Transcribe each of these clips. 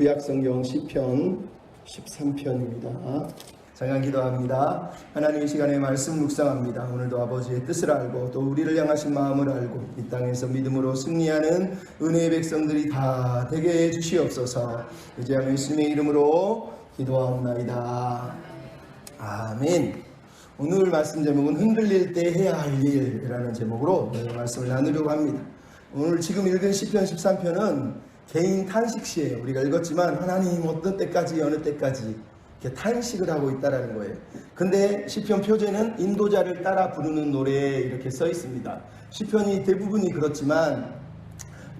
구약성경 시편 13편입니다. 잠깐 기도합니다. 하나님, 이 시간에 말씀 묵상합니다. 오늘도 아버지의 뜻을 알고 또 우리를 향하신 마음을 알고 이 땅에서 믿음으로 승리하는 은혜의 백성들이 다 되게 해주시옵소서. 이제 예수님의 이름으로 기도하옵나이다. 아멘. 오늘 말씀 제목은 흔들릴 때 해야 할 일이라는 제목으로 말씀을 나누려고 합니다. 오늘 지금 읽은 시편 13편은 개인 탄식시예요. 우리가 읽었지만 하나님 어떤 때까지 어느 때까지 이렇게 탄식을 하고 있다라는 거예요. 근데 시편 표제는 인도자를 따라 부르는 노래에 이렇게 써 있습니다. 시편이 대부분이 그렇지만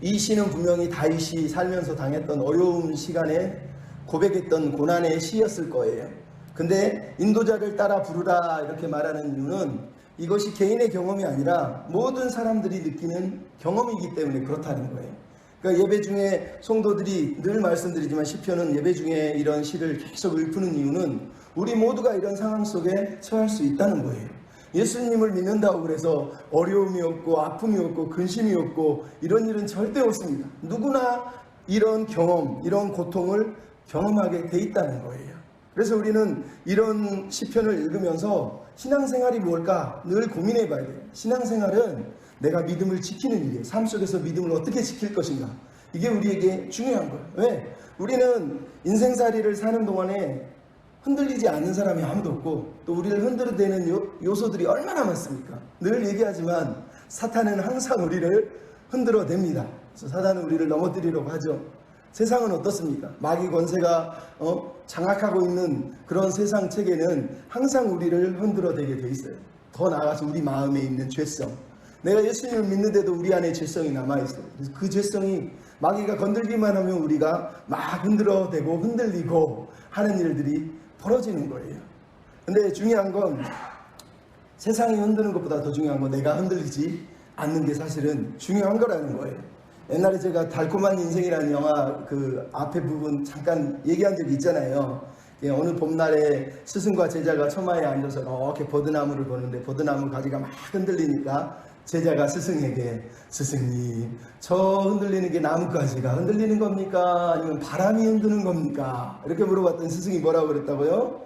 이 시는 분명히 다윗이 살면서 당했던 어려운 시간에 고백했던 고난의 시였을 거예요. 근데 인도자를 따라 부르라 이렇게 말하는 이유는 이것이 개인의 경험이 아니라 모든 사람들이 느끼는 경험이기 때문에 그렇다는 거예요. 그러니까 예배 중에 성도들이 늘 말씀드리지만 시편은 예배 중에 이런 시를 계속 읊는 이유는 우리 모두가 이런 상황 속에 처할 수 있다는 거예요. 예수님을 믿는다고 그래서 어려움이 없고 아픔이 없고 근심이 없고 이런 일은 절대 없습니다. 누구나 이런 경험, 이런 고통을 경험하게 돼 있다는 거예요. 그래서 우리는 이런 시편을 읽으면서 신앙생활이 뭘까 늘 고민해 봐야 돼요. 신앙생활은 내가 믿음을 지키는 일이에요. 삶 속에서 믿음을 어떻게 지킬 것인가. 이게 우리에게 중요한 거예요. 왜? 우리는 인생살이를 사는 동안에 흔들리지 않는 사람이 아무도 없고 또 우리를 흔들어대는 요소들이 얼마나 많습니까? 늘 얘기하지만 사탄은 항상 우리를 흔들어댑니다. 그래서 사탄은 우리를 넘어뜨리려고 하죠. 세상은 어떻습니까? 마귀 권세가 장악하고 있는 그런 세상 체계는 항상 우리를 흔들어대게 돼 있어요. 더 나아가서 우리 마음에 있는 죄성. 내가 예수님을 믿는데도 우리 안에 죄성이 남아있어요. 그래서 그 죄성이 마귀가 건들기만 하면 우리가 막 흔들어대고 흔들리고 하는 일들이 벌어지는 거예요. 근데 중요한 건 세상이 흔드는 것보다 더 중요한 건 내가 흔들리지 않는 게 사실은 중요한 거라는 거예요. 옛날에 제가 달콤한 인생이라는 영화 그 앞에 부분 잠깐 얘기한 적이 있잖아요. 어느 봄날에 스승과 제자가 처마에 앉아서 이렇게 버드나무를 보는데 버드나무 가지가 막 흔들리니까 제자가 스승에게 스승님 저 흔들리는 게 나뭇가지가 흔들리는 겁니까? 아니면 바람이 흔드는 겁니까? 이렇게 물어봤더니 스승이 뭐라고 그랬다고요?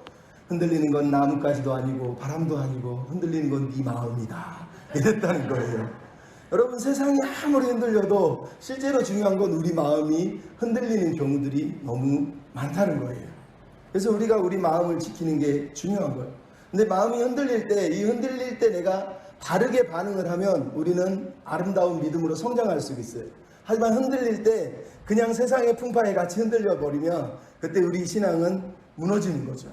흔들리는 건 나뭇가지도 아니고 바람도 아니고 흔들리는 건 네 마음이다 이랬다는 거예요. 여러분, 세상이 아무리 흔들려도 실제로 중요한 건 우리 마음이 흔들리는 경우들이 너무 많다는 거예요. 그래서 우리가 우리 마음을 지키는 게 중요한 거예요. 근데 마음이 흔들릴 때, 이 흔들릴 때 내가 바르게 반응을 하면 우리는 아름다운 믿음으로 성장할 수 있어요. 하지만 흔들릴 때 그냥 세상의 풍파에 같이 흔들려 버리면 그때 우리 신앙은 무너지는 거죠.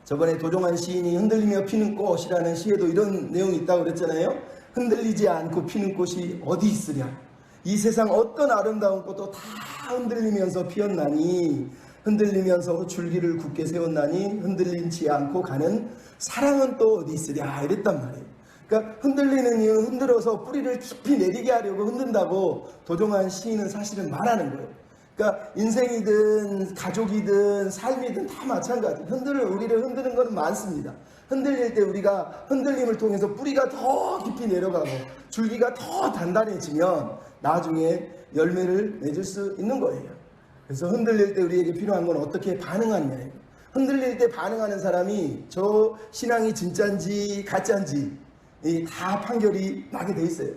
저번에 도종환 시인이 흔들리며 피는 꽃이라는 시에도 이런 내용이 있다고 그랬잖아요. 흔들리지 않고 피는 꽃이 어디 있으랴. 이 세상 어떤 아름다운 꽃도 다 흔들리면서 피었나니 흔들리면서 줄기를 굳게 세웠나니 흔들리지 않고 가는 사랑은 또 어디 있으랴 이랬단 말이에요. 그러니까 흔들리는 이유는 흔들어서 뿌리를 깊이 내리게 하려고 흔든다고 도종환 시인은 사실은 말하는 거예요. 그러니까 인생이든 가족이든 삶이든 다 마찬가지. 우리를 흔드는 건 많습니다. 흔들릴 때 우리가 흔들림을 통해서 뿌리가 더 깊이 내려가고 줄기가 더 단단해지면 나중에 열매를 맺을 수 있는 거예요. 그래서 흔들릴 때 우리에게 필요한 건 어떻게 반응하느냐예요. 흔들릴 때 반응하는 사람이 저 신앙이 진짜인지 가짜인지 다 판결이 나게 돼 있어요.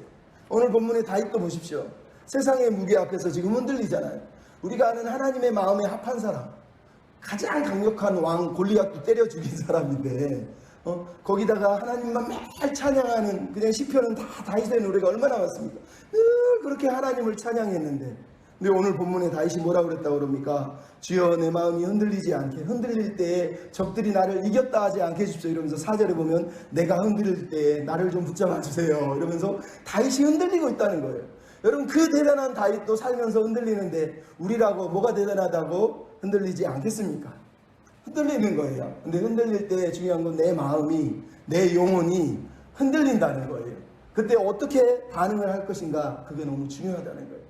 오늘 본문의 다윗도 보십시오. 세상의 무게 앞에서 지금 흔들리잖아요. 우리가 아는 하나님의 마음에 합한 사람, 가장 강력한 왕 골리앗도 때려 죽인 사람인데 거기다가 하나님만 매일 찬양하는 그냥 시편은 다 다윗의 노래가 얼마나 많습니까? 늘 그렇게 하나님을 찬양했는데 근데 오늘 본문에 다윗이 뭐라고 그랬다고 그럽니까? 주여 내 마음이 흔들리지 않게 흔들릴 때에 적들이 나를 이겼다 하지 않게 해주십시오 이러면서 4절에 보면 내가 흔들릴 때에 나를 좀 붙잡아 주세요 이러면서 다윗이 흔들리고 있다는 거예요. 여러분, 그 대단한 다윗도 살면서 흔들리는데 우리라고 뭐가 대단하다고 흔들리지 않겠습니까? 흔들리는 거예요. 근데 흔들릴 때 중요한 건 내 마음이 내 영혼이 흔들린다는 거예요. 그때 어떻게 반응을 할 것인가 그게 너무 중요하다는 거예요.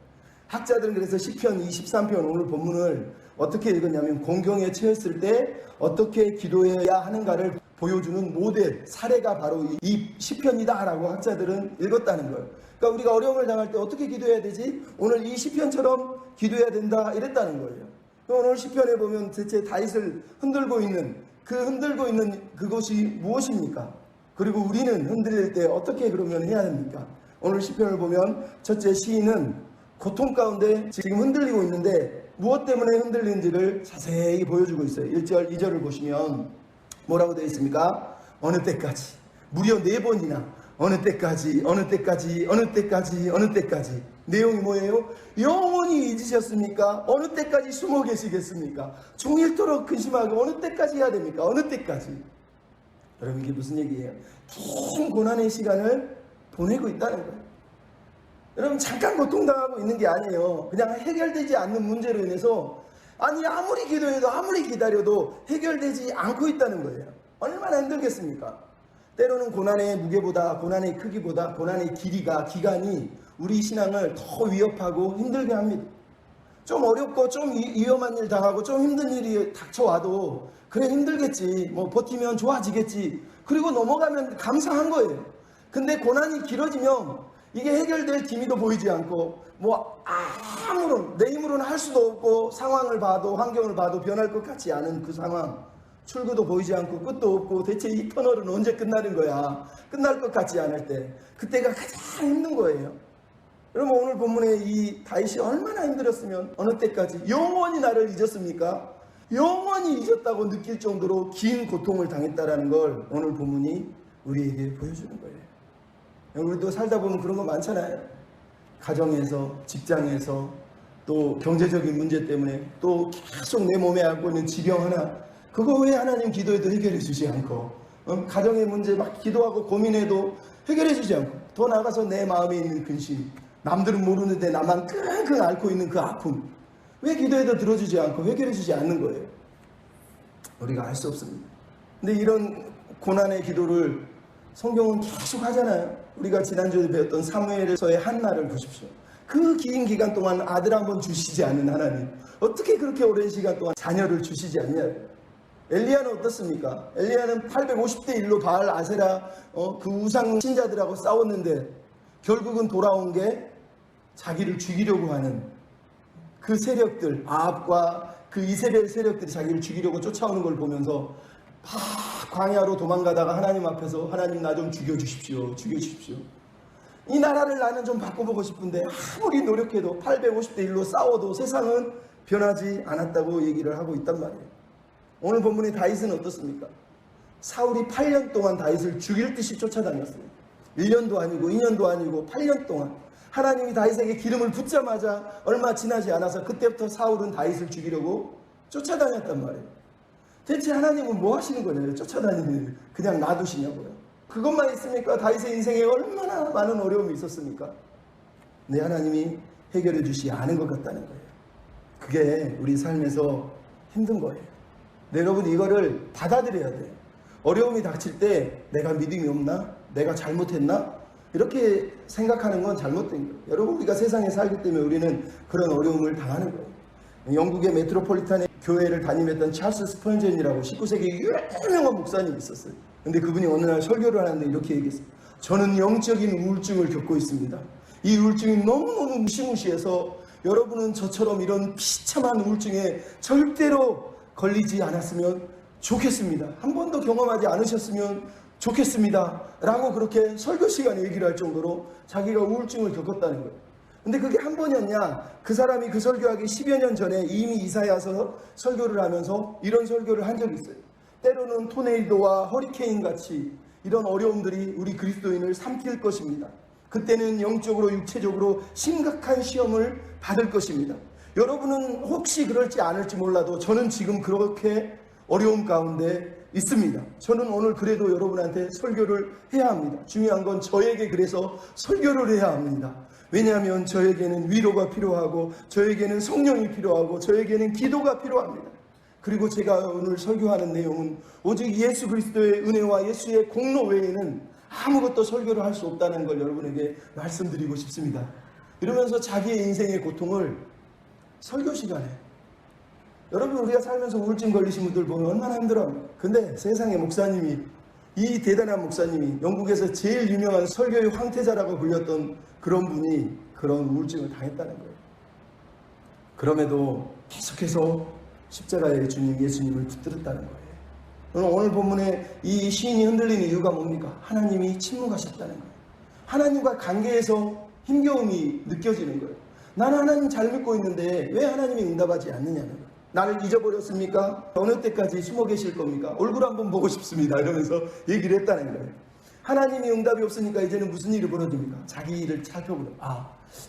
학자들은 그래서 시편 23편 오늘 본문을 어떻게 읽었냐면 공경에 처했을 때 어떻게 기도해야 하는가를 보여주는 모델, 사례가 바로 이 시편이다라고 학자들은 읽었다는 거예요. 그러니까 우리가 어려움을 당할 때 어떻게 기도해야 되지? 오늘 이 시편처럼 기도해야 된다 이랬다는 거예요. 오늘 시편에 보면 대체 다윗을 흔들고 있는 그것이 무엇입니까? 그리고 우리는 흔들릴 때 어떻게 그러면 해야 합니까? 오늘 시편을 보면 첫째, 시인은 고통 가운데 지금 흔들리고 있는데 무엇 때문에 흔들리는지를 자세히 보여주고 있어요. 1절, 2절을 보시면 뭐라고 되어 있습니까? 어느 때까지, 무려 4번이나 어느 때까지, 어느 때까지, 어느 때까지, 어느 때까지. 내용이 뭐예요? 영원히 잊으셨습니까? 어느 때까지 숨어 계시겠습니까? 종일토록 근심하고 어느 때까지 해야 됩니까? 어느 때까지? 여러분, 이게 무슨 얘기예요? 긴 고난의 시간을 보내고 있다는 거예요. 여러분, 잠깐 고통당하고 있는 게 아니에요. 그냥 해결되지 않는 문제로 인해서 아무리 기도해도 아무리 기다려도 해결되지 않고 있다는 거예요. 얼마나 힘들겠습니까? 때로는 고난의 무게보다, 고난의 크기보다, 고난의 기간이 우리 신앙을 더 위협하고 힘들게 합니다. 좀 어렵고 좀 위험한 일 당하고 좀 힘든 일이 닥쳐와도 그래, 힘들겠지, 뭐 버티면 좋아지겠지, 그리고 넘어가면 감사한 거예요. 근데 고난이 길어지면 이게 해결될 기미도 보이지 않고 뭐 아무런 내 힘으로는 할 수도 없고, 상황을 봐도 환경을 봐도 변할 것 같지 않은 그 상황, 출구도 보이지 않고 끝도 없고, 대체 이 터널은 언제 끝나는 거야? 끝날 것 같지 않을 때, 그때가 가장 힘든 거예요. 여러분, 오늘 본문에 이 다윗이 얼마나 힘들었으면 어느 때까지 영원히 나를 잊었습니까? 영원히 잊었다고 느낄 정도로 긴 고통을 당했다라는 걸 오늘 본문이 우리에게 보여주는 거예요. 우리도 살다 보면 그런 거 많잖아요. 가정에서, 직장에서, 또 경제적인 문제 때문에 또 계속 내 몸에 앓고 있는 지병 하나, 그거 왜 하나님 기도해도 해결해 주지 않고, 가정의 문제 막 기도하고 고민해도 해결해 주지 않고, 더 나아가서 내 마음에 있는 근심, 남들은 모르는데 나만 끙끙 앓고 있는 그 아픔, 왜 기도해도 들어주지 않고 해결해 주지 않는 거예요? 우리가 알 수 없습니다. 근데 이런 고난의 기도를 성경은 계속 하잖아요. 우리가 지난주에 배웠던 사무엘서의 한나를 보십시오. 그 긴 기간 동안 아들 한 번 주시지 않는 하나님, 어떻게 그렇게 오랜 시간 동안 자녀를 주시지 않냐. 엘리야는 어떻습니까? 엘리야는 850대 1로 바알 아세라 그 우상 신자들하고 싸웠는데 결국은 돌아온 게 자기를 죽이려고 하는 그 세력들, 아합과 그 이세벨 세력들이 자기를 죽이려고 쫓아오는 걸 보면서 광야로 도망가다가 하나님 앞에서, 하나님 나 좀 죽여주십시오, 죽여주십시오. 이 나라를 나는 좀 바꿔보고 싶은데 아무리 노력해도 850대 1로 싸워도 세상은 변하지 않았다고 얘기를 하고 있단 말이에요. 오늘 본문의 다윗은 어떻습니까? 사울이 8년 동안 다윗을 죽일 듯이 쫓아다녔습니다. 1년도 아니고 2년도 아니고 8년 동안 하나님이 다윗에게 기름을 붓자마자 얼마 지나지 않아서 그때부터 사울은 다윗을 죽이려고 쫓아다녔단 말이에요. 대체 하나님은 뭐 하시는 거냐요? 쫓아다니는 일 그냥 놔두시냐고요? 그것만 있습니까? 다윗의 인생에 얼마나 많은 어려움이 있었습니까? 네, 하나님이 해결해 주시지 않은 것 같다는 거예요. 그게 우리 삶에서 힘든 거예요. 네, 여러분, 이거를 받아들여야 돼요. 어려움이 닥칠 때 내가 믿음이 없나? 내가 잘못했나? 이렇게 생각하는 건 잘못된 거예요. 여러분, 우리가 세상에 살기 때문에 우리는 그런 어려움을 당하는 거예요. 영국의 메트로폴리탄의 교회를 담임했던 찰스 스펀전이라고 19세기 유명한 목사님이 있었어요. 근데 그분이 어느 날 설교를 하는데 이렇게 얘기했어요. 저는 영적인 우울증을 겪고 있습니다. 이 우울증이 너무너무 무시무시해서 여러분은 저처럼 이런 비참한 우울증에 절대로 걸리지 않았으면 좋겠습니다. 한 번도 경험하지 않으셨으면 좋겠습니다. 라고 그렇게 설교 시간에 얘기를 할 정도로 자기가 우울증을 겪었다는 거예요. 근데 그게 한 번이었냐? 그 사람이 그 설교하기 10여 년 전에 이미 이사야서 설교를 하면서 이런 설교를 한 적이 있어요. 때로는 토네이도와 허리케인 같이 이런 어려움들이 우리 그리스도인을 삼킬 것입니다. 그때는 영적으로 육체적으로 심각한 시험을 받을 것입니다. 여러분은 혹시 그럴지 않을지 몰라도 저는 지금 그렇게 어려움 가운데 있습니다. 저는 오늘 그래도 여러분한테 설교를 해야 합니다. 중요한 건 저에게 그래서 설교를 해야 합니다. 왜냐하면 저에게는 위로가 필요하고 저에게는 성령이 필요하고 저에게는 기도가 필요합니다. 그리고 제가 오늘 설교하는 내용은 오직 예수 그리스도의 은혜와 예수의 공로 외에는 아무것도 설교를 할 수 없다는 걸 여러분에게 말씀드리고 싶습니다. 이러면서 자기의 인생의 고통을 설교 시간에, 여러분, 우리가 살면서 우울증 걸리신 분들 보면 얼마나 힘들어합니까? 근데 세상에 목사님이, 이 대단한 목사님이, 영국에서 제일 유명한 설교의 황태자라고 불렸던 그런 분이 그런 우울증을 당했다는 거예요. 그럼에도 계속해서 십자가의 주님 예수님을 붙들었다는 거예요. 오늘 본문에 이 시인이 흔들리는 이유가 뭡니까? 하나님이 침묵하셨다는 거예요. 하나님과 관계에서 힘겨움이 느껴지는 거예요. 나는 하나님 잘 믿고 있는데 왜 하나님이 응답하지 않느냐는 거예요. 나를 잊어버렸습니까? 어느 때까지 숨어 계실 겁니까? 얼굴 한번 보고 싶습니다. 이러면서 얘기를 했다는 거예요. 하나님이 응답이 없으니까 이제는 무슨 일이 벌어집니까? 자기 일을 살펴보려.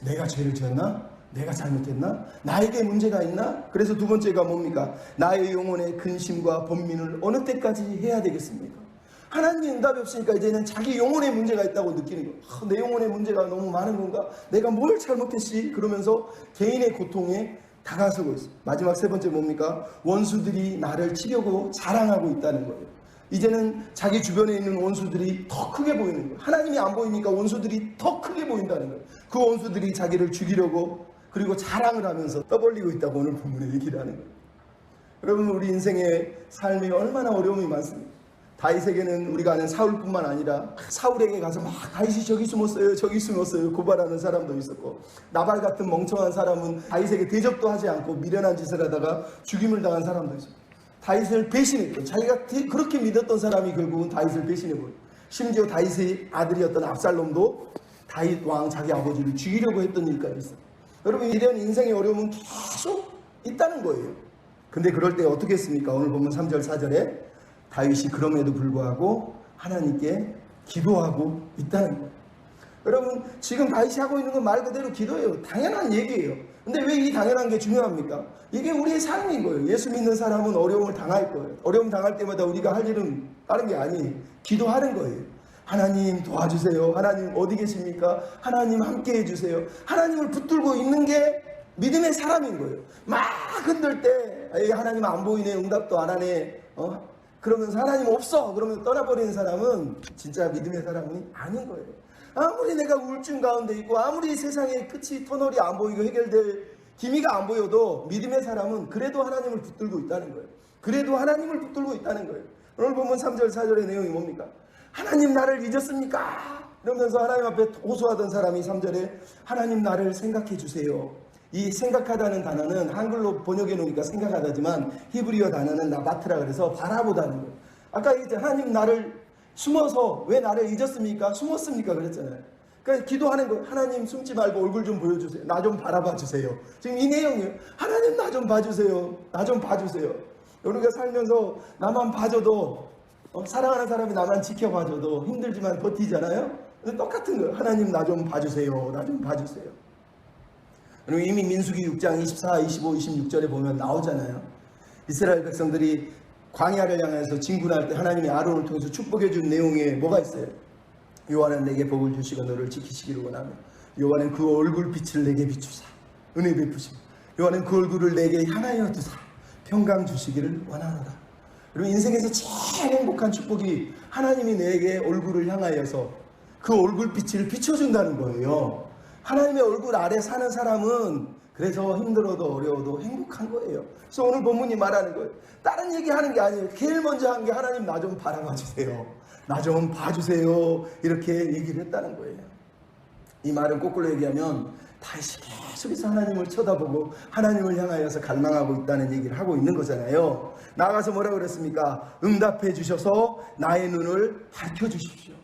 내가 죄를 지었나? 내가 잘못했나? 나에게 문제가 있나? 그래서 두 번째가 뭡니까? 나의 영혼의 근심과 번민을 어느 때까지 해야 되겠습니까? 하나님의 응답이 없으니까 이제는 자기 영혼의 문제가 있다고 느끼는 거예요. 내 영혼의 문제가 너무 많은 건가? 내가 뭘 잘못했지? 그러면서 개인의 고통에 다가서고 있어요. 마지막 세 번째 뭡니까? 원수들이 나를 치려고 자랑하고 있다는 거예요. 이제는 자기 주변에 있는 원수들이 더 크게 보이는 거예요. 하나님이 안 보이니까 원수들이 더 크게 보인다는 거예요. 그 원수들이 자기를 죽이려고 그리고 자랑을 하면서 떠벌리고 있다고 오늘 본문에 얘기를 하는 거예요. 여러분, 우리 인생의 삶에 얼마나 어려움이 많습니까? 다윗에게는 우리가 아는 사울뿐만 아니라 사울에게 가서 막 다윗이 저기 숨었어요 고발하는 사람도 있었고, 나발 같은 멍청한 사람은 다윗에게 대접도 하지 않고 미련한 짓을 하다가 죽임을 당한 사람도 있었고, 다윗을 배신했고, 자기가 그렇게 믿었던 사람이 결국은 다윗을 배신해버려요. 심지어 다윗의 아들이었던 압살롬도 다윗 왕 자기 아버지를 죽이려고 했던 일까지 있어요. 여러분, 이런 인생의 어려움은 계속 있다는 거예요. 근데 그럴 때 어떻게 했습니까? 오늘 보면 3절 4절에 다윗이 그럼에도 불구하고 하나님께 기도하고 있다는 거예요. 여러분, 지금 다윗이 하고 있는 건 말 그대로 기도예요. 당연한 얘기예요. 근데 왜 이 당연한 게 중요합니까? 이게 우리의 삶인 거예요. 예수 믿는 사람은 어려움을 당할 거예요. 어려움 당할 때마다 우리가 할 일은 다른 게 아니에요. 기도하는 거예요. 하나님 도와주세요. 하나님 어디 계십니까? 하나님 함께 해주세요. 하나님을 붙들고 있는 게 믿음의 사람인 거예요. 막 흔들 때 하나님 안 보이네, 응답도 안 하네, 그러면서 하나님 없어 그러면 떠나버리는 사람은 진짜 믿음의 사람이 아닌 거예요. 아무리 내가 우울증 가운데 있고 아무리 세상의 끝이 터널이 안 보이고 해결될 기미가 안 보여도 믿음의 사람은 그래도 하나님을 붙들고 있다는 거예요. 그래도 하나님을 붙들고 있다는 거예요. 오늘 보면 3절 4절의 내용이 뭡니까? 하나님 나를 잊었습니까? 이러면서 하나님 앞에 호소하던 사람이 3절에 하나님 나를 생각해 주세요. 이 생각하다는 단어는 한글로 번역해 놓으니까 생각하다지만 히브리어 단어는 나바트라 그래서 바라보다는 거예요. 아까 이제 하나님 나를 숨어서 왜 나를 잊었습니까? 숨었습니까? 그랬잖아요. 그러니까 기도하는 거예요. 하나님 숨지 말고 얼굴 좀 보여주세요. 나 좀 바라봐 주세요. 지금 이 내용이에요. 하나님 나 좀 봐주세요. 나 좀 봐주세요. 우리가 살면서 나만 봐줘도 사랑하는 사람이 나만 지켜봐줘도 힘들지만 버티잖아요. 근데 똑같은 거예요. 하나님 나 좀 봐주세요. 나 좀 봐주세요. 그리고 이미 민수기 6장 24, 25, 26절에 보면 나오잖아요. 이스라엘 백성들이 광야를 향해서 진군할 때 하나님이 아론을 통해서 축복해 준 내용에 뭐가 있어요? 여호와는 내게 복을 주시고 너를 지키시기를 원하며 여호와는 그 얼굴빛을 내게 비추사 은혜 베푸시고 여호와는 그 얼굴을 내게 향하여 두사 평강 주시기를 원하노라. 그리고 인생에서 제일 행복한 축복이 하나님이 내게 얼굴을 향하여서 그 얼굴빛을 비춰준다는 거예요. 하나님의 얼굴 아래 사는 사람은 그래서 힘들어도 어려워도 행복한 거예요. 그래서 오늘 본문이 말하는 거예요. 다른 얘기하는 게 아니에요. 제일 먼저 한 게 하나님 나 좀 바라봐 주세요. 나 좀 봐주세요. 이렇게 얘기를 했다는 거예요. 이 말은 거꾸로 얘기하면 다시 계속해서 하나님을 쳐다보고 하나님을 향하여서 갈망하고 있다는 얘기를 하고 있는 거잖아요. 나가서 뭐라고 그랬습니까? 응답해 주셔서 나의 눈을 밝혀주십시오.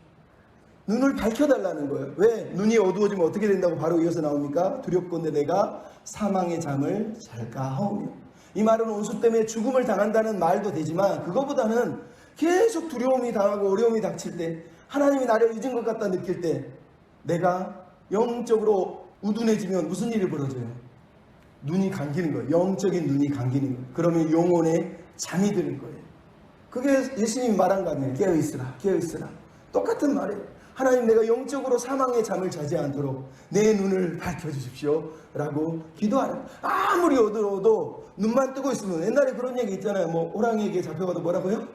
눈을 밝혀달라는 거예요. 왜? 눈이 어두워지면 어떻게 된다고 바로 이어서 나옵니까? 두렵건대 내가 사망의 잠을 잘까 하오며. 이 말은 원수 때문에 죽음을 당한다는 말도 되지만 그거보다는 계속 두려움이 당하고 어려움이 닥칠 때 하나님이 나를 잊은 것 같다 느낄 때 내가 영적으로 우둔해지면 무슨 일이 벌어져요? 눈이 감기는 거예요. 영적인 눈이 감기는 거예요. 그러면 영혼에 잠이 드는 거예요. 그게 예수님이 말한 거 아니에요. 깨어있으라 깨어있으라. 똑같은 말이에요. 하나님 내가 영적으로 사망의 잠을 자지 않도록 내 눈을 밝혀주십시오 라고 기도하는 거예요. 아무리 어두워도 눈만 뜨고 있으면 옛날에 그런 얘기 있잖아요. 뭐 호랑이에게 잡혀가도 뭐라고요?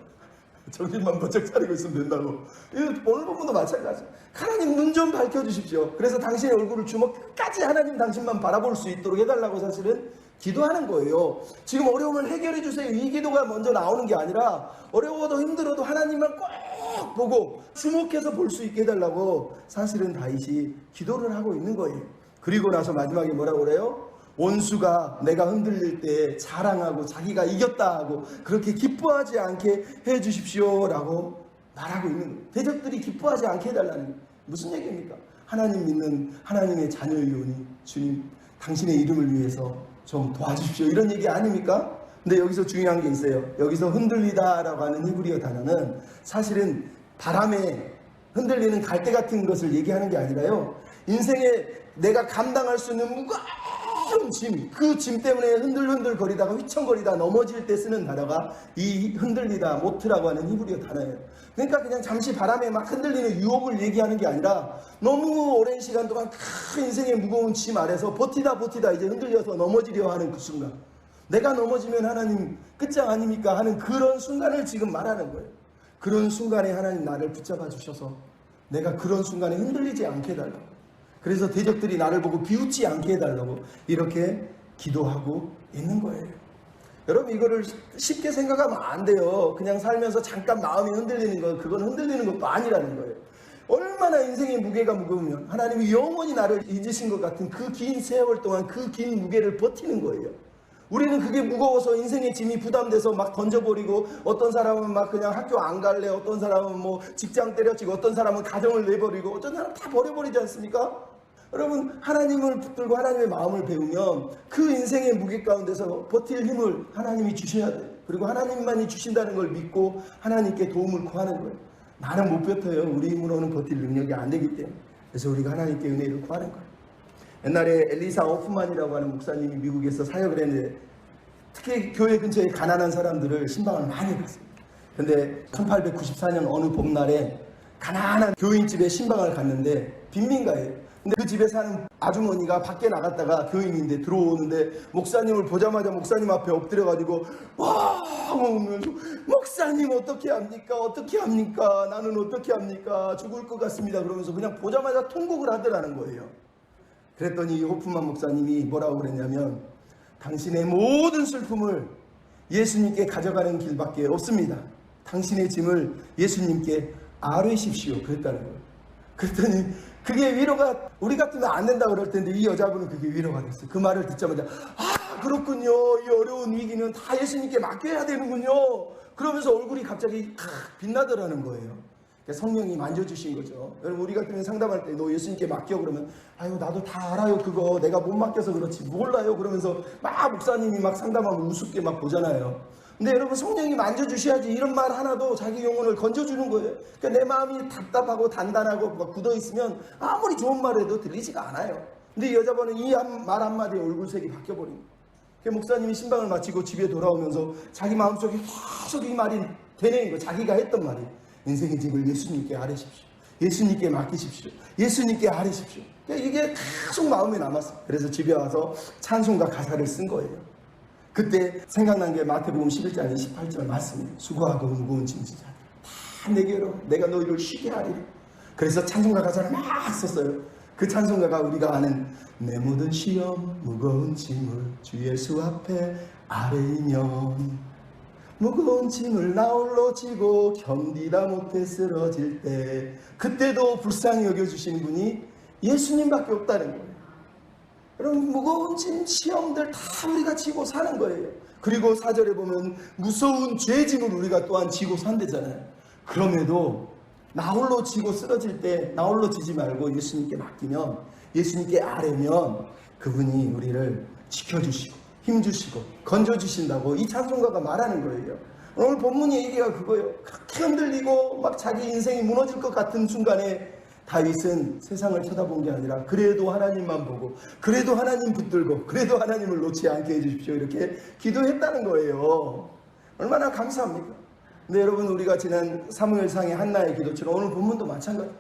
정신만 번쩍 차리고 있으면 된다고. 오늘 본문도 마찬가지예요. 하나님 눈 좀 밝혀주십시오. 그래서 당신의 얼굴을 주먹까지 하나님 당신만 바라볼 수 있도록 해달라고 사실은 기도하는 거예요. 지금 어려움을 해결해 주세요. 이 기도가 먼저 나오는 게 아니라 어려워도 힘들어도 하나님만 꼭 보고 주목해서 볼 수 있게 해달라고 사실은 다윗이 기도를 하고 있는 거예요. 그리고 나서 마지막에 뭐라고 그래요? 원수가 내가 흔들릴 때 자랑하고 자기가 이겼다 하고 그렇게 기뻐하지 않게 해주십시오라고 말하고 있는 거예요. 대적들이 기뻐하지 않게 해달라는 거예요. 무슨 얘기입니까? 하나님 믿는 하나님의 자녀이오니 주님 당신의 이름을 위해서 좀 도와주십시오 이런 얘기 아닙니까? 근데 여기서 중요한 게 있어요. 여기서 흔들리다 라고 하는 히브리어 단어는 사실은 바람에 흔들리는 갈대 같은 것을 얘기하는 게 아니라요, 인생에 내가 감당할 수 있는 무거운 짐, 그 짐 때문에 흔들흔들 거리다가 휘청거리다 넘어질 때 쓰는 단어가 이 흔들리다 모트라고 하는 히브리어 단어예요. 그러니까 그냥 잠시 바람에 막 흔들리는 유혹을 얘기하는 게 아니라 너무 오랜 시간 동안 큰 인생의 무거운 짐 아래서 버티다 이제 흔들려서 넘어지려 하는 그 순간, 내가 넘어지면 하나님 끝장 아닙니까 하는 그런 순간을 지금 말하는 거예요. 그런 순간에 하나님 나를 붙잡아 주셔서 내가 그런 순간에 흔들리지 않게 해달라고, 그래서 대적들이 나를 보고 비웃지 않게 해달라고 이렇게 기도하고 있는 거예요. 여러분 이거를 쉽게 생각하면 안 돼요. 그냥 살면서 잠깐 마음이 흔들리는 거, 그건 흔들리는 것도 아니라는 거예요. 얼마나 인생의 무게가 무거우면 하나님이 영원히 나를 잊으신 것 같은 그 긴 세월 동안 그 긴 무게를 버티는 거예요. 우리는 그게 무거워서 인생의 짐이 부담돼서 막 던져버리고, 어떤 사람은 막 그냥 학교 안 갈래, 어떤 사람은 뭐 직장 때려치고, 어떤 사람은 가정을 내버리고, 어떤 사람은 다 버려버리지 않습니까? 여러분 하나님을 붙들고 하나님의 마음을 배우면 그 인생의 무게 가운데서 버틸 힘을 하나님이 주셔야 돼요. 그리고 하나님만이 주신다는 걸 믿고 하나님께 도움을 구하는 거예요. 나는 못 버텨요. 우리 힘으로는 버틸 능력이 안 되기 때문에. 그래서 우리가 하나님께 은혜를 구하는 거예요. 옛날에 엘리사 오프만이라고 하는 목사님이 미국에서 사역을 했는데, 특히 교회 근처에 가난한 사람들을 신방을 많이 갔습니다. 근데 1894년 어느 봄날에 가난한 교인집에 신방을 갔는데 빈민가예요. 근데 그 집에 사는 아주머니가 밖에 나갔다가 교인인데 들어오는데 목사님을 보자마자 목사님 앞에 엎드려가지고 와 하면서, 목사님 어떻게 합니까? 어떻게 합니까? 나는 어떻게 합니까? 죽을 것 같습니다. 그러면서 그냥 보자마자 통곡을 하더라는 거예요. 그랬더니 호프만 목사님이 뭐라고 그랬냐면, 당신의 모든 슬픔을 예수님께 가져가는 길밖에 없습니다. 당신의 짐을 예수님께 아뢰십시오. 그랬다는 거예요. 그랬더니 그게 위로가, 우리 같으면 안 된다고 그럴 텐데 이 여자분은 그게 위로가 됐어요. 그 말을 듣자마자 그렇군요. 이 어려운 위기는 다 예수님께 맡겨야 되는군요. 그러면서 얼굴이 갑자기 빛나더라는 거예요. 성령이 만져주신 거죠. 여러분 우리 같으면 상담할 때 너 예수님께 맡겨 그러면, 아유 나도 다 알아요. 그거 내가 못 맡겨서 그렇지 몰라요. 그러면서 막 목사님이 막 상담하면 우습게 막 보잖아요. 근데 여러분 성령이 만져주셔야지 이런 말 하나도 자기 영혼을 건져주는 거예요. 그러니까 내 마음이 답답하고 단단하고 막 굳어있으면 아무리 좋은 말을 해도 들리지가 않아요. 근데 이 여자분은 이 말 한마디에 얼굴색이 바뀌어버린 거예요. 목사님이 신방을 마치고 집에 돌아오면서 자기 마음속에 계속 이 말이 되뇌인 거예요. 자기가 했던 말이, 인생의 짐을 예수님께 아뢰십시오. 예수님께 맡기십시오. 예수님께 아뢰십시오. 이게 계속 마음에 남았어요. 그래서 집에 와서 찬송가 가사를 쓴 거예요. 그때 생각난 게 마태복음 11장 28절 말씀이에요. 수고하고 무거운 짐지자 다 내게로 내가 너희를 쉬게 하리라. 그래서 찬송가 가사를 막 썼어요. 그 찬송가가 우리가 아는 내 모든 시험 무거운 짐을 주 예수 앞에 아뢰이면 무거운 짐을 나 홀로 지고 견디다 못해 쓰러질 때, 그때도 불쌍히 여겨주시는 분이 예수님밖에 없다는 거예요. 여러분 무거운 짐 시험들 다 우리가 지고 사는 거예요. 그리고 4절에 보면 무서운 죄짐을 우리가 또한 지고 산대잖아요. 그럼에도 나 홀로 지고 쓰러질 때 나 홀로 지지 말고 예수님께 맡기면, 예수님께 아뢰면 그분이 우리를 지켜주시고 힘주시고 건져주신다고 이 찬송가가 말하는 거예요. 오늘 본문의 얘기가 그거예요. 그렇게 흔들리고 막 자기 인생이 무너질 것 같은 순간에 다윗은 세상을 쳐다본 게 아니라 그래도 하나님만 보고, 그래도 하나님 붙들고, 그래도 하나님을 놓지 않게 해주십시오 이렇게 기도했다는 거예요. 얼마나 감사합니까? 근데 여러분 우리가 지난 사무엘상의 한나의 기도처럼 오늘 본문도 마찬가지.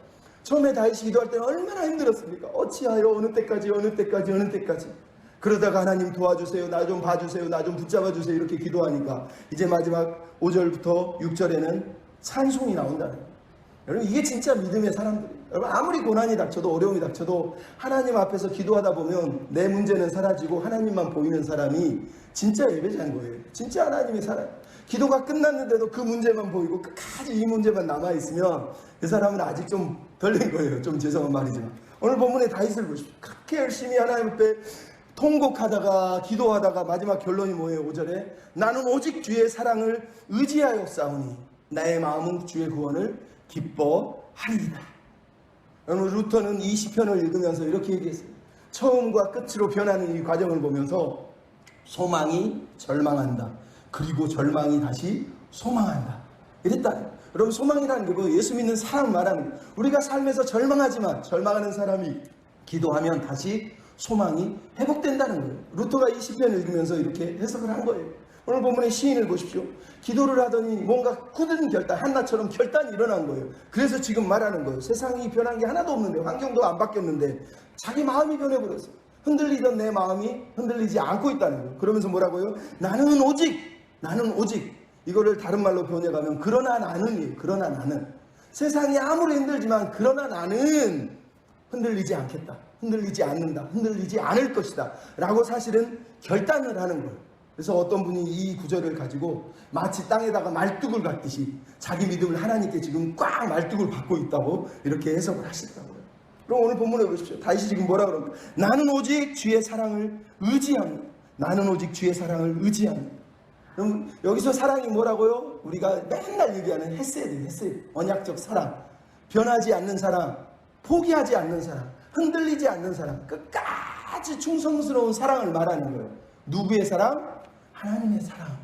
처음에 다윗이 기도할 때는 얼마나 힘들었습니까? 어찌하여 어느 때까지 그러다가 하나님 도와주세요, 나 좀 봐주세요, 나 좀 붙잡아주세요 이렇게 기도하니까 이제 마지막 5절부터 6절에는 찬송이 나온다는 거예요. 여러분 이게 진짜 믿음의 사람들이에요. 여러분 아무리 고난이 닥쳐도 어려움이 닥쳐도 하나님 앞에서 기도하다 보면 내 문제는 사라지고 하나님만 보이는 사람이 진짜 예배자인 거예요. 진짜 하나님의 사람. 기도가 끝났는데도 그 문제만 보이고 끝까지 이 문제만 남아있으면 그 사람은 아직 좀 덜 된 거예요. 좀 죄송한 말이지만 오늘 본문의 다윗을 보십시오. 그렇게 열심히 하나님 앞에 통곡하다가 기도하다가 마지막 결론이 뭐예요? 5절에 나는 오직 주의 사랑을 의지하여 싸우니 나의 마음은 주의 구원을 기뻐하리이다. 여러분, 루터는 이 시편을 읽으면서 이렇게 얘기했어요. 처음과 끝으로 변하는 이 과정을 보면서 소망이 절망한다. 그리고 절망이 다시 소망한다. 이랬다. 여러분, 소망이라는 게 뭐 예수 믿는 사람 말하는 거예요. 우리가 삶에서 절망하지만 절망하는 사람이 기도하면 다시 소망이 회복된다는 거예요. 루터가 이 시편을 읽으면서 이렇게 해석을 한 거예요. 오늘 본문의 시인을 보십시오. 기도를 하더니 뭔가 굳은 결단, 한나처럼 결단이 일어난 거예요. 그래서 지금 말하는 거예요. 세상이 변한 게 하나도 없는데, 환경도 안 바뀌었는데 자기 마음이 변해버렸어요. 흔들리던 내 마음이 흔들리지 않고 있다는 거예요. 그러면서 뭐라고요? 나는 오직 이거를 다른 말로 번역하면 그러나 나는이에요. 그러나 나는 세상이 아무리 힘들지만 그러나 나는 흔들리지 않겠다. 흔들리지 않는다. 흔들리지 않을 것이다. 라고 사실은 결단을 하는 거예요. 그래서 어떤 분이 이 구절을 가지고 마치 땅에다가 말뚝을 갖듯이 자기 믿음을 하나님께 지금 꽉 말뚝을 받고 있다고 이렇게 해석을 하시더라고요. 그럼 오늘 본문에 보십시오. 다시 지금 뭐라 그럽니까? 나는 오직 주의 사랑을 의지합니다. 나는 오직 주의 사랑을 의지합니다. 그럼 여기서 사랑이 뭐라고요? 우리가 맨날 얘기하는 헤세드, 언약적 사랑, 변하지 않는 사랑, 포기하지 않는 사랑, 흔들리지 않는 사랑, 끝까지 충성스러운 사랑을 말하는 거예요. 누구의 사랑? 하나님의 사랑.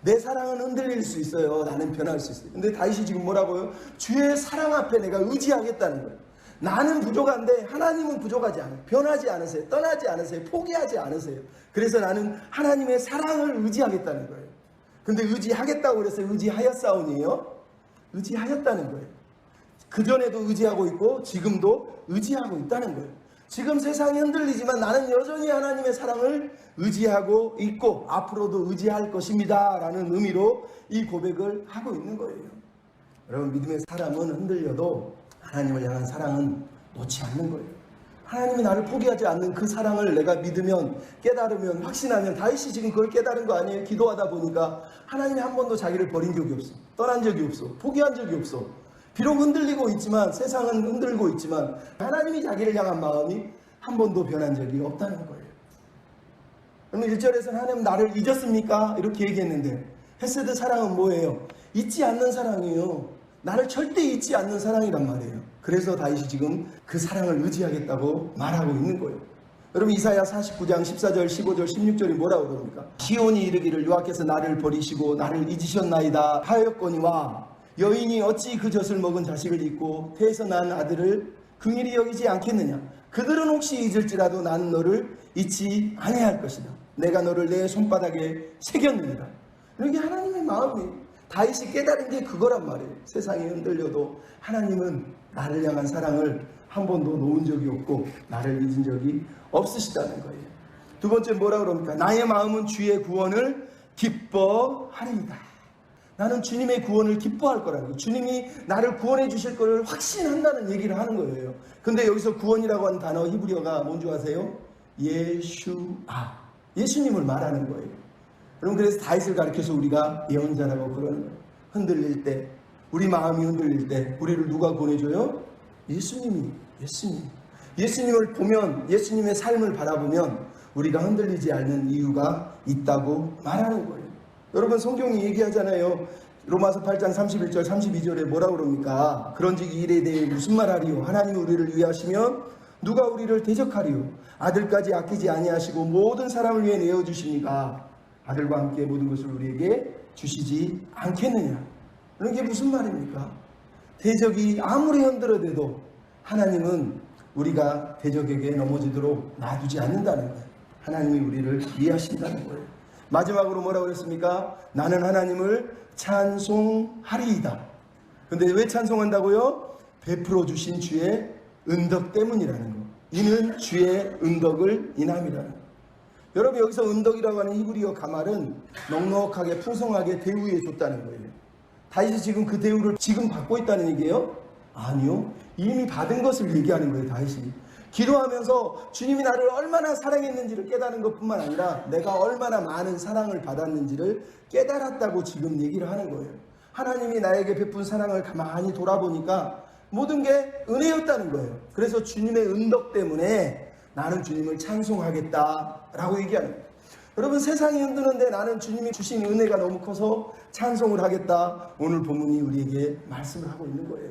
내 사랑은 흔들릴 수 있어요. 나는 변할 수 있어요. 근데 다윗이 지금 뭐라고요? 주의 사랑 앞에 내가 의지하겠다는 거예요. 나는 부족한데 하나님은 부족하지 않아요. 변하지 않으세요. 떠나지 않으세요. 포기하지 않으세요. 그래서 나는 하나님의 사랑을 의지하겠다는 거예요. 근데 의지하겠다고 그랬어요. 의지하였사오니에요? 의지하였다는 거예요. 그전에도 의지하고 있고 지금도 의지하고 있다는 거예요. 지금 세상이 흔들리지만 나는 여전히 하나님의 사랑을 의지하고 있고 앞으로도 의지할 것입니다 라는 의미로 이 고백을 하고 있는 거예요. 여러분, 믿음의 사람은 흔들려도 하나님을 향한 사랑은 놓지 않는 거예요. 하나님이 나를 포기하지 않는 그 사랑을 내가 믿으면, 깨달으면, 확신하면, 다윗이 지금 그걸 깨달은 거 아니에요? 기도하다 보니까 하나님이 한 번도 자기를 버린 적이 없어. 떠난 적이 없어. 포기한 적이 없어. 비록 흔들리고 있지만, 세상은 흔들고 있지만 하나님이 자기를 향한 마음이 한 번도 변한 적이 없다는 거예요. 그러면 1절에서는 하나님 나를 잊었습니까? 이렇게 얘기했는데 헤세드 사랑은 뭐예요? 잊지 않는 사랑이에요. 나를 절대 잊지 않는 사랑이란 말이에요. 그래서 다윗이 지금 그 사랑을 의지하겠다고 말하고 있는 거예요. 여러분, 이사야 49장 14절, 15절, 16절이 뭐라고 그럽니까? 시온이 이르기를 여호와께서 나를 버리시고 나를 잊으셨나이다 하였거니와 여인이 어찌 그 젖을 먹은 자식을 잊고 태에서 난 아들을 긍휼히 여기지 않겠느냐? 그들은 혹시 잊을지라도 나는 너를 잊지 아니할 것이다. 내가 너를 내 손바닥에 새겼느니라. 이게 하나님의 마음이에요. 다윗이 깨달은 게 그거란 말이에요. 세상이 흔들려도 하나님은 나를 향한 사랑을 한 번도 놓은 적이 없고 나를 잊은 적이 없으시다는 거예요. 두 번째 뭐라 그럽니까? 나의 마음은 주의 구원을 기뻐하리이다. 나는 주님의 구원을 기뻐할 거라고. 주님이 나를 구원해 주실 것을 확신한다는 얘기를 하는 거예요. 근데 여기서 구원이라고 하는 단어 히브리어가 뭔지 아세요? 예슈아. 예수님을 말하는 거예요. 여러분, 그래서 다윗을 가르쳐서 우리가 예언자라고 그러는 거예요. 흔들릴 때, 우리 마음이 흔들릴 때 우리를 누가 보내줘요? 예수님을 보면, 예수님의 삶을 바라보면 우리가 흔들리지 않는 이유가 있다고 말하는 거예요. 여러분, 성경이 얘기하잖아요. 로마서 8장 31절 32절에 뭐라고 그럽니까? 그런즉 이 일에 대해 무슨 말하리요? 하나님이 우리를 위하시면 누가 우리를 대적하리요? 아들까지 아끼지 아니하시고 모든 사람을 위해 내어주시니까 아들과 함께 모든 것을 우리에게 주시지 않겠느냐? 이게 무슨 말입니까? 대적이 아무리 흔들어대도 하나님은 우리가 대적에게 넘어지도록 놔두지 않는다는 거예요. 하나님이 우리를 위하신다는 거예요. 마지막으로 뭐라고 그랬습니까? 나는 하나님을 찬송하리이다. 근데 왜 찬송한다고요? 베풀어 주신 주의 은덕 때문이라는 거. 이는 주의 은덕을 인함이라는 거. 여러분, 여기서 은덕이라고 하는 히브리어 가말은 넉넉하게 풍성하게 대우해 줬다는 거예요. 다윗이 지금 그 대우를 지금 받고 있다는 얘기예요? 아니요. 이미 받은 것을 얘기하는 거예요. 다윗이 기도하면서 주님이 나를 얼마나 사랑했는지를 깨달은 것뿐만 아니라 내가 얼마나 많은 사랑을 받았는지를 깨달았다고 지금 얘기를 하는 거예요. 하나님이 나에게 베푼 사랑을 가만히 돌아보니까 모든 게 은혜였다는 거예요. 그래서 주님의 은덕 때문에 나는 주님을 찬송하겠다라고 얘기하는 거예요. 여러분, 세상이 흔드는데 나는 주님이 주신 은혜가 너무 커서 찬송을 하겠다. 오늘 본문이 우리에게 말씀을 하고 있는 거예요.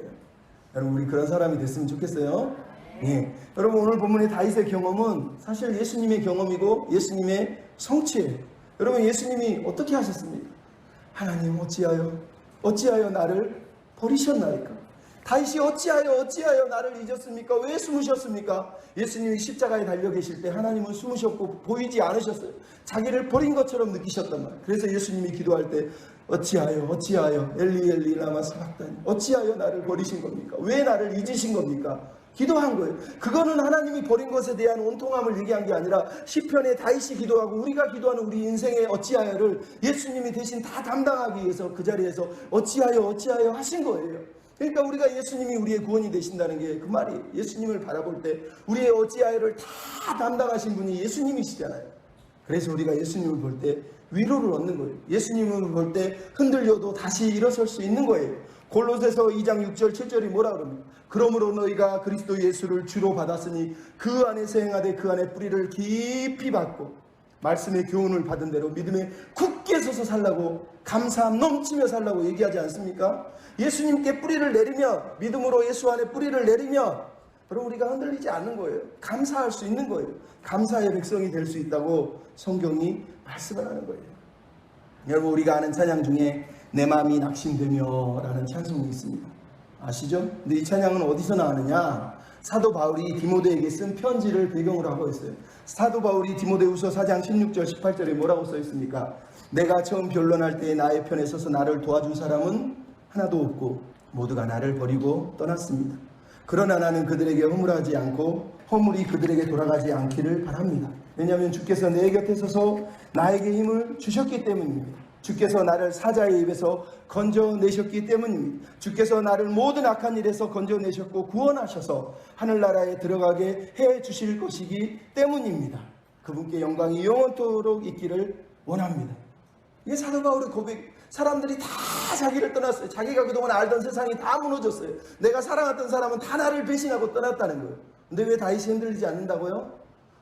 여러분, 우리 그런 사람이 됐으면 좋겠어요. 예. 여러분, 오늘 본문의 다윗의 경험은 사실 예수님의 경험이고 예수님의 성취예요. 여러분, 예수님이 어떻게 하셨습니까? 하나님, 어찌하여 나를 버리셨나이까? 다윗이 어찌하여 나를 잊었습니까? 왜 숨으셨습니까? 예수님이 십자가에 달려 계실 때 하나님은 숨으셨고 보이지 않으셨어요. 자기를 버린 것처럼 느끼셨단 말이에요. 그래서 예수님이 기도할 때 어찌하여 엘리 라마 사박다니, 어찌하여 나를 버리신 겁니까? 왜 나를 잊으신 겁니까? 기도한 거예요. 그거는 하나님이 버린 것에 대한 온통함을 얘기한 게 아니라 시편에 다윗이 기도하고 우리가 기도하는 우리 인생의 어찌하여를 예수님이 대신 다 담당하기 위해서 그 자리에서 어찌하여 하신 거예요. 그러니까 우리가 예수님이 우리의 구원이 되신다는 게 그 말이에요. 예수님을 바라볼 때 우리의 어찌하여를 다 담당하신 분이 예수님이시잖아요. 그래서 우리가 예수님을 볼 때 위로를 얻는 거예요. 예수님을 볼 때 흔들려도 다시 일어설 수 있는 거예요. 골로새서 2장 6절 7절이 뭐라 그럽니까? 그러므로 너희가 그리스도 예수를 주로 받았으니 그 안에서 행하되 그 안에 뿌리를 깊이 받고 말씀의 교훈을 받은 대로 믿음에 굳게 서서 살라고, 감사함 넘치며 살라고 얘기하지 않습니까? 예수님께 뿌리를 내리면, 믿음으로 예수 안에 뿌리를 내리면 그럼 우리가 흔들리지 않는 거예요. 감사할 수 있는 거예요. 감사의 백성이 될 수 있다고 성경이 말씀을 하는 거예요. 여러분, 우리가 아는 찬양 중에 내 마음이 낙심되며 라는 찬송이 있습니다. 아시죠? 근데 이 찬양은 어디서 나왔느냐? 사도 바울이 디모데에게 쓴 편지를 배경으로 하고 있어요. 사도 바울이 디모데후서 4장 16절 18절에 뭐라고 써 있습니까? 내가 처음 변론할 때 나의 편에 서서 나를 도와준 사람은 하나도 없고 모두가 나를 버리고 떠났습니다. 그러나 나는 그들에게 허물하지 않고 허물이 그들에게 돌아가지 않기를 바랍니다. 왜냐하면 주께서 내 곁에 서서 나에게 힘을 주셨기 때문입니다. 주께서 나를 사자의 입에서 건져내셨기 때문입니다. 주께서 나를 모든 악한 일에서 건져내셨고 구원하셔서 하늘나라에 들어가게 해주실 것이기 때문입니다. 그분께 영광이 영원토록 있기를 원합니다. 이게 사도 바울의 고백. 사람들이 다 자기를 떠났어요. 자기가 그동안 알던 세상이 다 무너졌어요. 내가 사랑했던 사람은 다 나를 배신하고 떠났다는 거예요. 근데 왜 다윗이 흔들리지 않는다고요?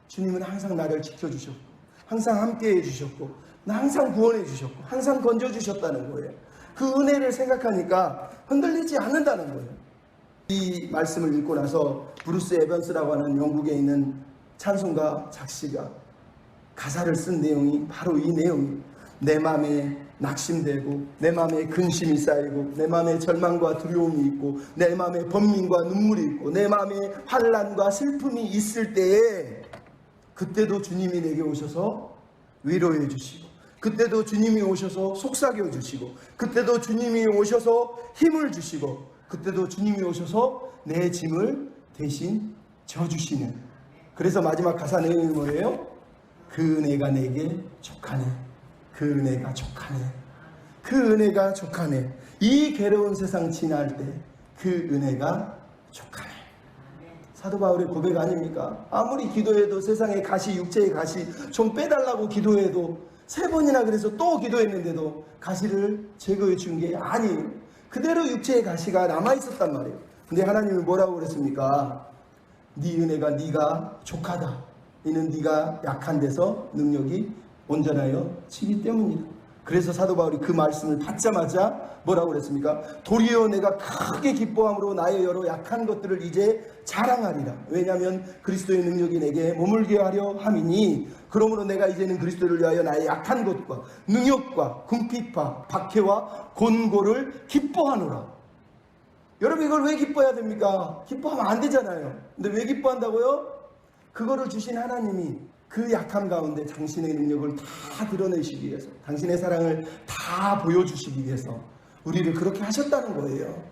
주님은 항상 나를 지켜주셨고 항상 함께해 주셨고 항상 구원해 주셨고 항상 건져주셨다는 거예요. 그 은혜를 생각하니까 흔들리지 않는다는 거예요. 이 말씀을 읽고 나서 브루스 에번스라고 하는 영국에 있는 찬송가 작시가 가사를 쓴 내용이 바로 이 내용이에요. 내 마음에 낙심되고 내 마음에 근심이 쌓이고 내 마음에 절망과 두려움이 있고 내 마음에 번민과 눈물이 있고 내 마음에 환난과 슬픔이 있을 때에 그때도 주님이 내게 오셔서 위로해 주시고 그때도 주님이 오셔서 속삭여 주시고 그때도 주님이 오셔서 힘을 주시고 그때도 주님이 오셔서 내 짐을 대신 져주시는. 그래서 마지막 가사 내용이 뭐예요? 그 은혜가 내게 족하네. 그 은혜가 족하네. 그 은혜가 족하네. 이 괴로운 세상 지날 때 그 은혜가 족하네. 사도 바울의 고백 아닙니까? 아무리 기도해도 세상의 가시, 육체의 가시 좀 빼달라고 기도해도 3번이나 그래서 또 기도했는데도 가시를 제거해 준 게 아니에요. 그대로 육체의 가시가 남아있었단 말이에요. 근데 하나님이 뭐라고 그랬습니까? 네 은혜가 네가 족하다. 이는 네가 약한 데서 능력이 온전하여 지기 때문이다. 그래서 사도 바울이 그 말씀을 받자마자 뭐라고 그랬습니까? 도리어 내가 크게 기뻐함으로 나의 여러 약한 것들을 이제 자랑하리라. 왜냐하면 그리스도의 능력이 내게 머물게 하려 함이니 그러므로 내가 이제는 그리스도를 위하여 나의 약한 것과 능력과 궁핍과 박해와 곤고를 기뻐하노라. 여러분, 이걸 왜 기뻐해야 됩니까? 기뻐하면 안 되잖아요. 근데 왜 기뻐한다고요? 그거를 주신 하나님이 그 약함 가운데 당신의 능력을 다 드러내시기 위해서, 당신의 사랑을 다 보여주시기 위해서 우리를 그렇게 하셨다는 거예요.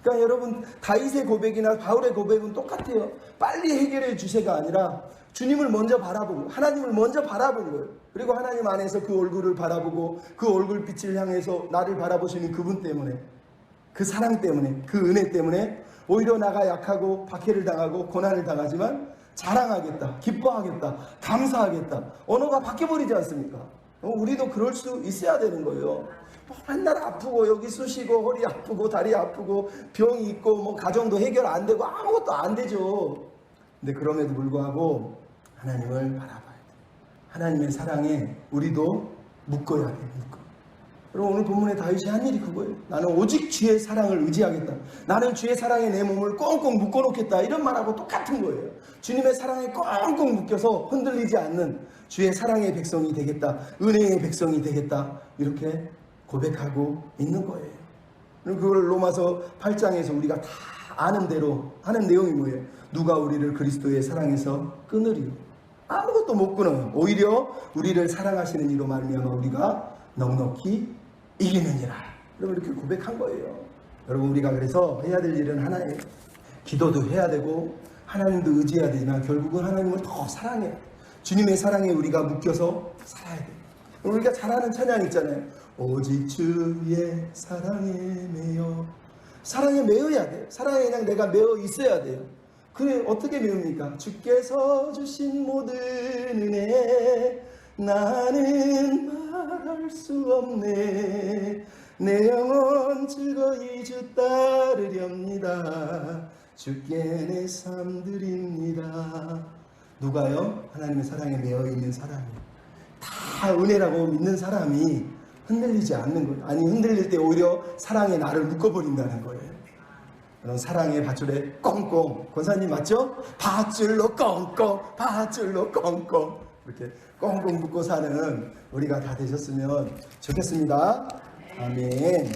그러니까 여러분, 다윗의 고백이나 바울의 고백은 똑같아요. 빨리 해결해 주세가 아니라 주님을 먼저 바라보고 하나님을 먼저 바라본 거예요. 그리고 하나님 안에서 그 얼굴을 바라보고 그 얼굴빛을 향해서 나를 바라보시는 그분 때문에, 그 사랑 때문에, 그 은혜 때문에 오히려 나가 약하고 박해를 당하고 고난을 당하지만 자랑하겠다, 기뻐하겠다, 감사하겠다. 언어가 바뀌어버리지 않습니까? 우리도 그럴 수 있어야 되는 거예요. 맨날 아프고 여기 쑤시고 허리 아프고 다리 아프고 병이 있고 뭐 가정도 해결 안 되고 아무것도 안 되죠. 근데 그럼에도 불구하고 하나님을 바라봐야 돼. 하나님의 사랑에 우리도 묶어야 돼. 여러분, 오늘 본문에 다윗이 한 일이 그거예요. 나는 오직 주의 사랑을 의지하겠다. 나는 주의 사랑에 내 몸을 꽁꽁 묶어놓겠다. 이런 말하고 똑같은 거예요. 주님의 사랑에 꽁꽁 묶여서 흔들리지 않는 주의 사랑의 백성이 되겠다. 은혜의 백성이 되겠다. 이렇게 고백하고 있는 거예요. 그걸 로마서 8장에서 우리가 다 아는 대로 하는 내용이 뭐예요? 누가 우리를 그리스도의 사랑에서 끊으리요? 아무것도 못 끊어요. 오히려 우리를 사랑하시는 이로 말미암아 우리가 넉넉히 이기느니라. 여러분, 이렇게 고백한 거예요. 여러분, 우리가 그래서 해야 될 일은 하나예요. 기도도 해야 되고 하나님도 의지해야 되지만 결국은 하나님을 더 사랑해야 돼. 주님의 사랑에 우리가 묶여서 살아야 돼. 우리가 잘 아는 찬양 있잖아요. 오직 주의 사랑에 매여. 사랑에 매여야 돼요. 사랑에 그냥 내가 매여 있어야 돼요. 그래, 어떻게 매웁니까? 주께서 주신 모든 은혜 나는 말할 수 없네. 내 영혼 즐거이 주 따르렵니다. 주께 내 삶 드립니다. 누가요? 하나님의 사랑에 매여 있는 사람이, 다 은혜라고 믿는 사람이 흔들리지 않는 거예요. 아니, 흔들릴 때 오히려 사랑에 나를 묶어버린다는 거예요. 그런 사랑의 밧줄에 꽁꽁, 권사님 맞죠? 밧줄로 꽁꽁, 밧줄로 꽁꽁, 이렇게 꽁꽁 묶고 사는 우리가 다 되셨으면 좋겠습니다. 아멘.